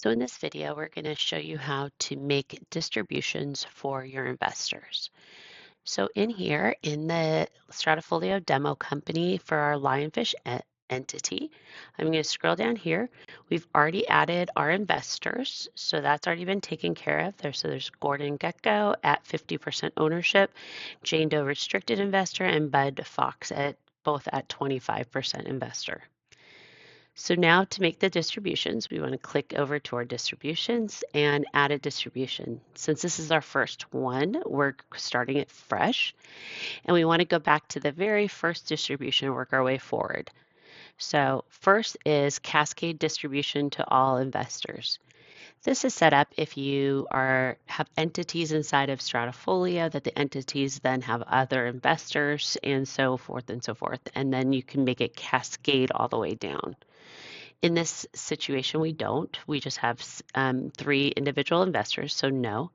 So in this video, we're going to show you how to make distributions for your investors. So in here, in the Stratafolio demo company for our lionfish entity, I'm going to scroll down here. We've already added our investors, so that's already been taken care of. So there's Gordon Gecko at 50% ownership, Jane Doe restricted investor, and Bud Fox at both at 25% investor. So now to make the distributions, we want to click over to our distributions and add a distribution. Since this is our first one, we're starting it fresh, and we want to go back to the very first distribution and work our way forward. So first is cascade distribution to all investors. This is set up if you have entities inside of Stratafolio that the entities then have other investors and so forth and so forth, and then you can make it cascade all the way down. In this situation, we don't. We just have 3 individual investors, so no.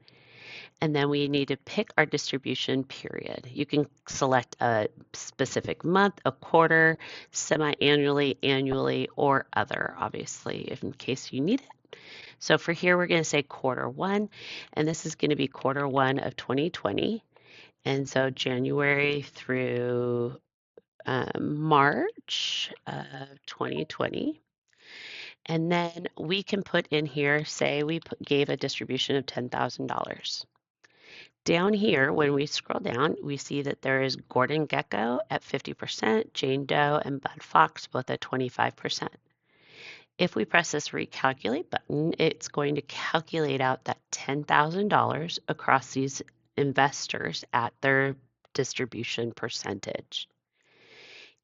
And then we need to pick our distribution period. You can select a specific month, a quarter, semi-annually, annually, or other, obviously, in case you need it. So for here, we're going to say quarter 1, and this is going to be quarter 1 of 2020. And so January through March of 2020. And then we can put in here, say we gave a distribution of $10,000. Down here, when we scroll down, we see that there is Gordon Gecko at 50%, Jane Doe and Bud Fox both at 25%. If we press this recalculate button, it's going to calculate out that $10,000 across these investors at their distribution percentage.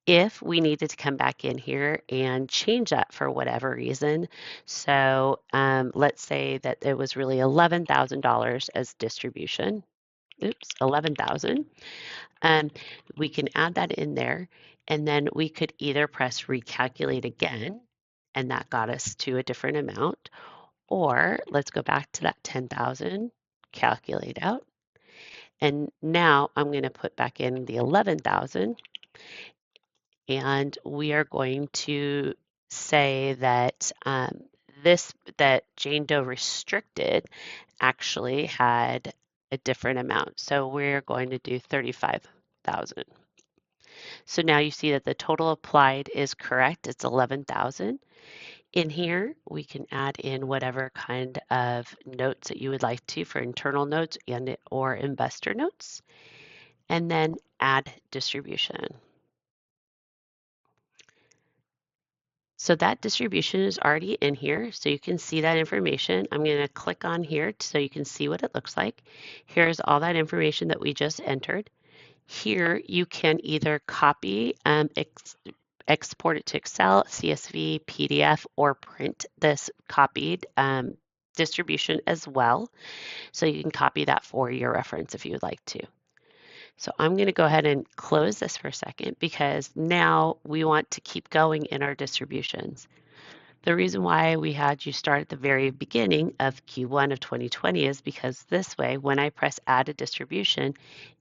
If we needed to come back in here and change that for whatever reason, so let's say that it was really $11,000 as distribution. Oops, 11,000. We can add that in there, and then we could either press recalculate again, and that got us to a different amount, or let's go back to that 10,000, calculate out, and now I'm going to put back in the 11,000. And we are going to say that that Jane Doe restricted actually had a different amount. So we're going to do 35,000. So now you see that the total applied is correct. It's 11,000. In here, we can add in whatever kind of notes that you would like to for internal notes and or investor notes, and then add distribution. So that distribution is already in here, so you can see that information. I'm going to click on here so you can see what it looks like. Here's all that information that we just entered. Here you can either copy, export it to Excel, CSV, PDF, or print this copied distribution as well. So you can copy that for your reference if you would like to. So I'm going to go ahead and close this for a second because now we want to keep going in our distributions. The reason why we had you start at the very beginning of Q1 of 2020 is because this way, when I press add a distribution,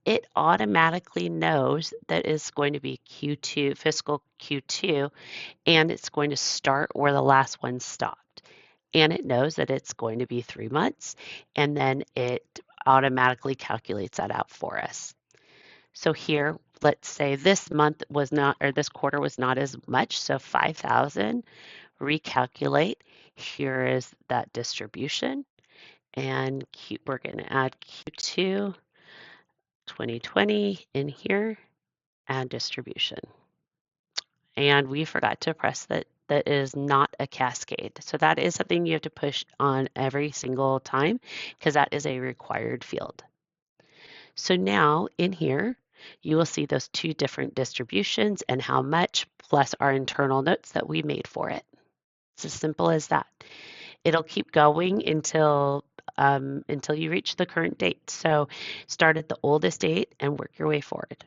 it automatically knows that it's going to be Q2, fiscal Q2, and it's going to start where the last one stopped. And it knows that it's going to be 3 months, and then it automatically calculates that out for us. So here, let's say this month was not, or this quarter was not as much, so 5,000, recalculate. Here is that distribution, and we're going to add Q2 2020 in here, add distribution. And we forgot to press that is not a cascade. So that is something you have to push on every single time because that is a required field. So now in here, you will see those 2 different distributions and how much plus our internal notes that we made for it. It's as simple as that. It'll keep going until you reach the current date. So start at the oldest date and work your way forward.